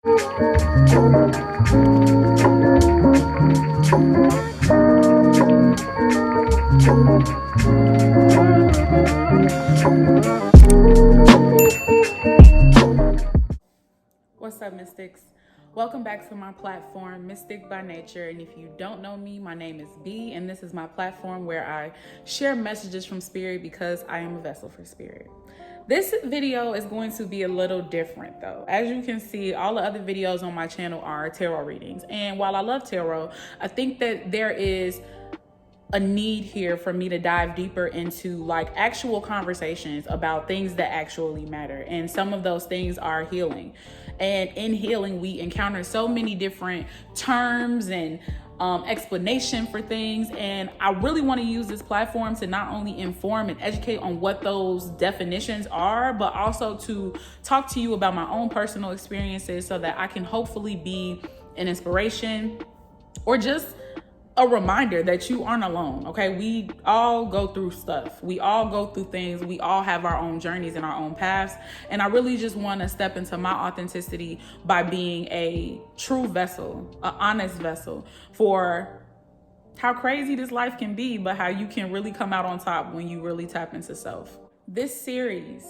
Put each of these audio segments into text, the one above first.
What's up, Mystics? Welcome back to my platform, Mystic by Nature. And if you don't know me, my name is B, and this is my platform where I share messages from Spirit because I am a vessel for Spirit. This video is going to be a little different though. As you can see, all the other videos on my channel are tarot readings. And while I love tarot, I think that there is a need here for me to dive deeper into like actual conversations about things that actually matter. And some of those things are healing. And in healing, we encounter so many different terms and explanation for things. And I really want to use this platform to not only inform and educate on what those definitions are, but also to talk to you about my own personal experiences so that I can hopefully be an inspiration or just a reminder that you aren't alone. Okay, we all go through stuff, we all go through things, we all have our own journeys and our own paths. And I really just want to step into my authenticity by being a true vessel, an honest vessel for how crazy this life can be, but how you can really come out on top when you really tap into self. This series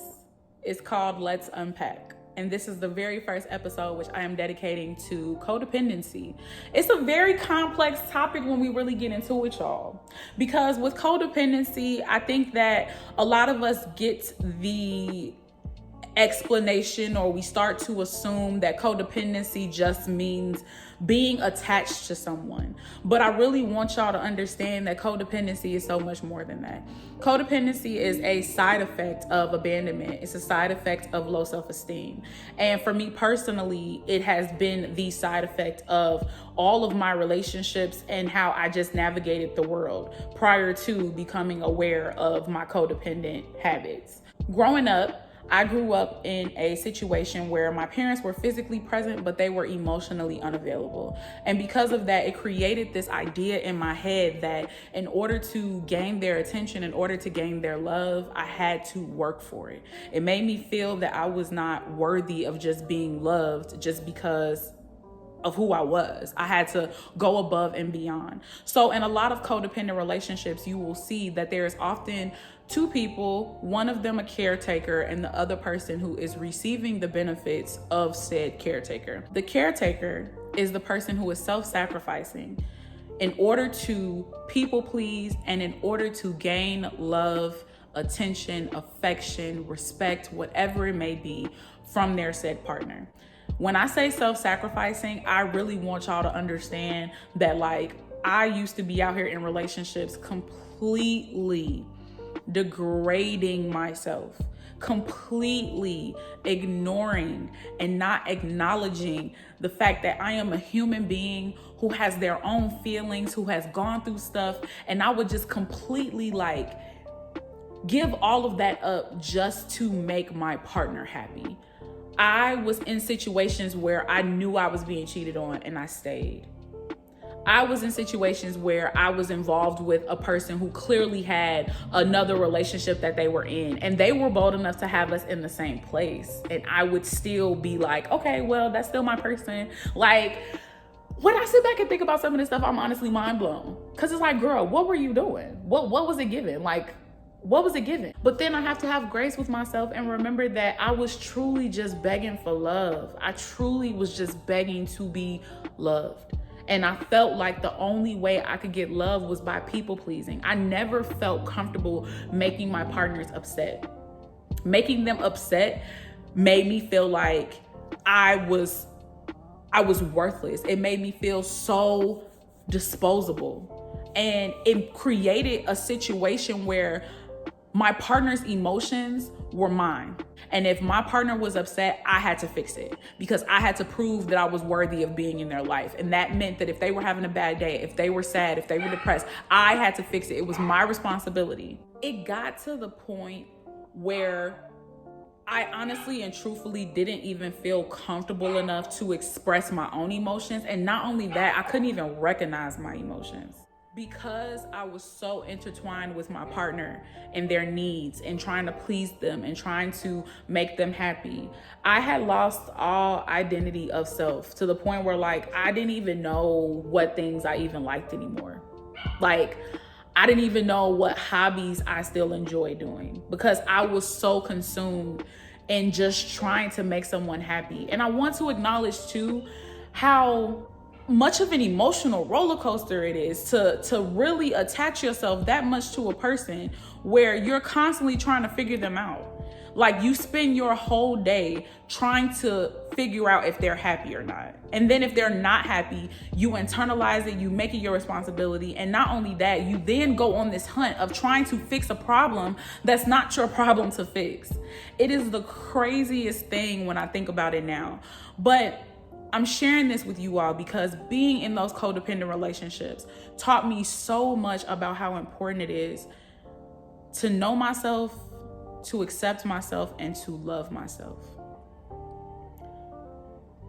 is called Let's Unpack. And this is the very first episode, which I am dedicating to codependency. It's a very complex topic when we really get into it, y'all. Because with codependency, I think that a lot of us get the explanation, or we start to assume that codependency just means being attached to someone. But I really want y'all to understand that codependency is so much more than that. Codependency is a side effect of abandonment. It's a side effect of low self-esteem. And for me personally, it has been the side effect of all of my relationships and how I just navigated the world prior to becoming aware of my codependent habits. Growing up, I grew up in a situation where my parents were physically present, but they were emotionally unavailable. And because of that, it created this idea in my head that in order to gain their attention, in order to gain their love, I had to work for it. It made me feel that I was not worthy of just being loved just because of who I was. I had to go above and beyond. So in a lot of codependent relationships, you will see that there is often two people, one of them a caretaker and the other person who is receiving the benefits of said caretaker. The caretaker is the person who is self-sacrificing in order to people please and in order to gain love, attention, affection, respect, whatever it may be from their said partner. When I say self-sacrificing, I really want y'all to understand that like I used to be out here in relationships completely degrading myself, completely ignoring and not acknowledging the fact that I am a human being who has their own feelings, who has gone through stuff. And I would just completely like give all of that up just to make my partner happy. I was in situations where I knew I was being cheated on and I stayed. I was in situations where I was involved with a person who clearly had another relationship that they were in, and they were bold enough to have us in the same place. And I would still be like, okay, well, that's still my person. Like, when I sit back and think about some of this stuff, I'm honestly mind blown. Cause it's like, girl, what were you doing? What was it giving? Like, what was it given? But then I have to have grace with myself and remember that I was truly just begging for love. I truly was just begging to be loved. And I felt like the only way I could get love was by people pleasing. I never felt comfortable making my partners upset. Making them upset made me feel like I was worthless. It made me feel so disposable. And it created a situation where my partner's emotions were mine. And if my partner was upset, I had to fix it because I had to prove that I was worthy of being in their life. And that meant that if they were having a bad day, if they were sad, if they were depressed, I had to fix it. It was my responsibility. It got to the point where I honestly and truthfully didn't even feel comfortable enough to express my own emotions. And not only that, I couldn't even recognize my emotions. because I was so intertwined with my partner and their needs and trying to please them and trying to make them happy, I had lost all identity of self to the point where like I didn't even know what things I even liked anymore. Like I didn't even know what hobbies I still enjoy doing because I was so consumed in just trying to make someone happy. And I want to acknowledge too how much of an emotional roller coaster it is to really attach yourself that much to a person where you're constantly trying to figure them out. Like you spend your whole day trying to figure out if they're happy or not. And then if they're not happy, you internalize it, you make it your responsibility. And not only that, you then go on this hunt of trying to fix a problem that's not your problem to fix. It is the craziest thing when I think about it now. But I'm sharing this with you all because being in those codependent relationships taught me so much about how important it is to know myself, to accept myself, and to love myself.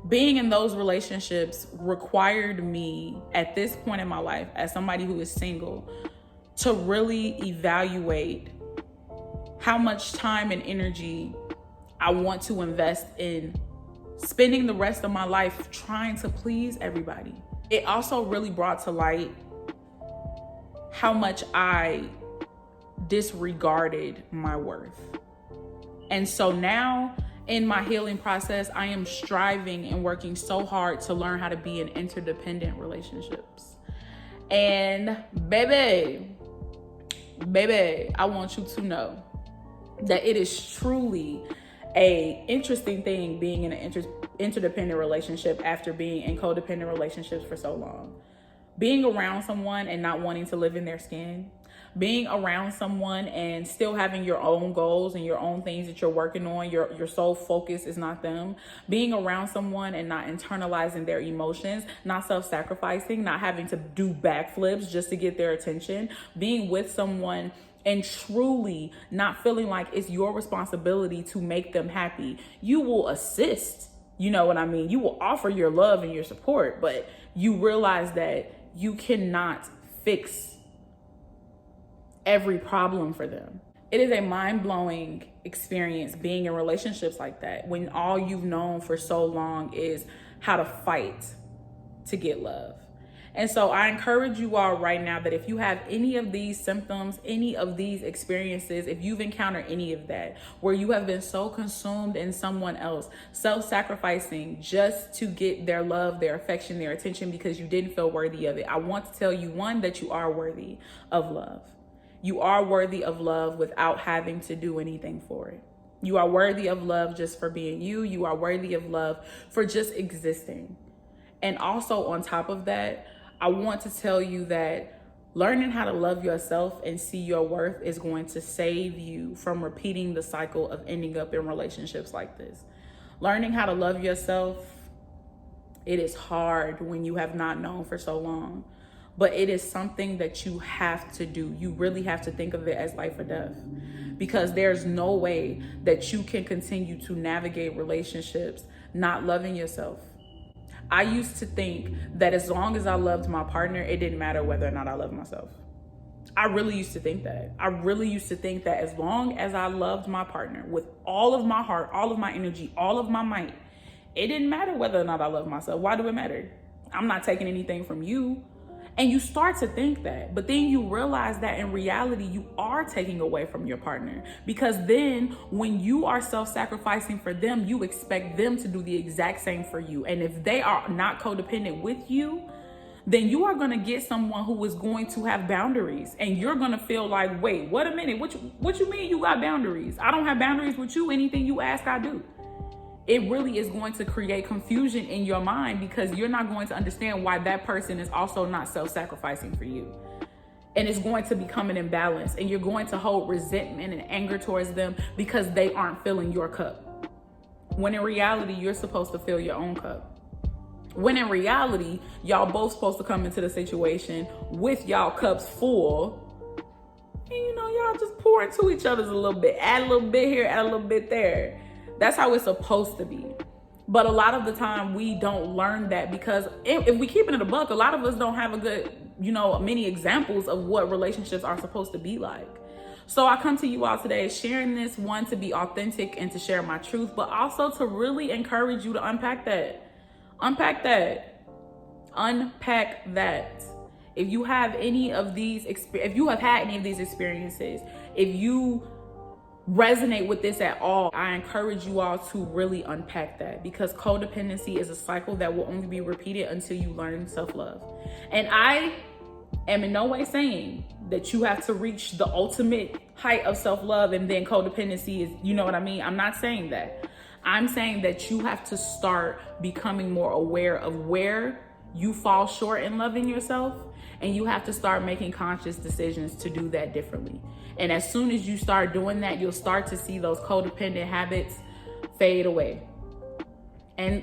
Being in those relationships required me at this point in my life, as somebody who is single, to really evaluate how much time and energy I want to invest in spending the rest of my life trying to please everybody. It also really brought to light how much I disregarded my worth. And so now in my healing process, I am striving and working so hard to learn how to be in interdependent relationships. And baby, I want you to know that it is truly a interesting thing being in an interdependent relationship after being in codependent relationships for so long. Being around someone and not wanting to live in their skin, being around someone and still having your own goals and your own things that you're working on, your sole focus is not them, being around someone and not internalizing their emotions, not self-sacrificing, not having to do backflips just to get their attention, being with someone and truly not feeling like it's your responsibility to make them happy. You will assist, you know what I mean? You will offer your love and your support, but you realize that you cannot fix every problem for them. It is a mind-blowing experience being in relationships like that when all you've known for so long is how to fight to get love. And so I encourage you all right now that if you have any of these symptoms, any of these experiences, if you've encountered any of that, where you have been so consumed in someone else, self-sacrificing just to get their love, their affection, their attention because you didn't feel worthy of it, I want to tell you, one, that you are worthy of love. You are worthy of love without having to do anything for it. You are worthy of love just for being you. You are worthy of love for just existing. And also on top of that, I want to tell you that learning how to love yourself and see your worth is going to save you from repeating the cycle of ending up in relationships like this. Learning how to love yourself, it is hard when you have not known for so long, but it is something that you have to do. You really have to think of it as life or death, because there's no way that you can continue to navigate relationships not loving yourself. I used to think that as long as I loved my partner, it didn't matter whether or not I loved myself. I really used to think that. I really used to think that as long as I loved my partner with all of my heart, all of my energy, all of my might, it didn't matter whether or not I loved myself. Why do it matter? I'm not taking anything from you. And you start to think that, but then you realize that in reality, you are taking away from your partner, because then when you are self-sacrificing for them, you expect them to do the exact same for you. And if they are not codependent with you, then you are going to get someone who is going to have boundaries, and you're going to feel like, wait, wait a minute. What you mean you got boundaries? I don't have boundaries with you. Anything you ask, I do. It really is going to create confusion in your mind, because you're not going to understand why that person is also not self-sacrificing for you. And it's going to become an imbalance, and you're going to hold resentment and anger towards them because they aren't filling your cup. When in reality, you're supposed to fill your own cup. When in reality, y'all both supposed to come into the situation with y'all cups full. And y'all just pour into each other's a little bit, add a little bit here, add a little bit there. That's how it's supposed to be. But a lot of the time we don't learn that, because if we keep it in a buck, a lot of us don't have a good many examples of what relationships are supposed to be like. So I come to you all today sharing this, one, to be authentic and to share my truth, but also to really encourage you to unpack that. Unpack that. Unpack that. If you have any of these, if you have had any of these experiences, if you resonate with this at all, I encourage you all to really unpack that, because codependency is a cycle that will only be repeated until you learn self-love. And I am in no way saying that you have to reach the ultimate height of self-love and then codependency is, you know what I mean? I'm not saying that. I'm saying that you have to start becoming more aware of where you fall short in loving yourself, and you have to start making conscious decisions to do that differently. And as soon as you start doing that, you'll start to see those codependent habits fade away. And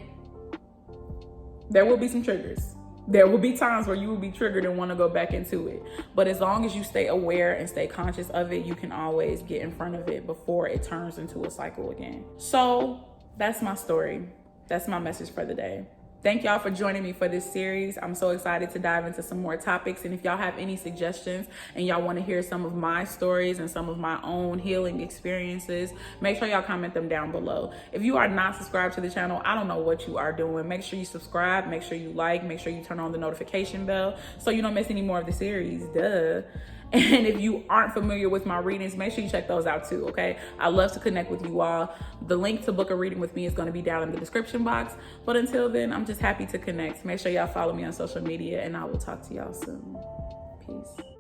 there will be some triggers. There will be times where you will be triggered and want to go back into it. But as long as you stay aware and stay conscious of it, you can always get in front of it before it turns into a cycle again. So that's my story. That's my message for the day. Thank y'all for joining me for this series. I'm so excited to dive into some more topics. And if y'all have any suggestions and y'all want to hear some of my stories and some of my own healing experiences, make sure y'all comment them down below. If you are not subscribed to the channel, I don't know what you are doing. Make sure you subscribe, make sure you like, make sure you turn on the notification bell so you don't miss any more of the series. Duh. And if you aren't familiar with my readings, make sure you check those out too, okay? I love to connect with you all. The link to book a reading with me is going to be down in the description box. But until then, I'm just happy to connect. Make sure y'all follow me on social media, and I will talk to y'all soon. Peace.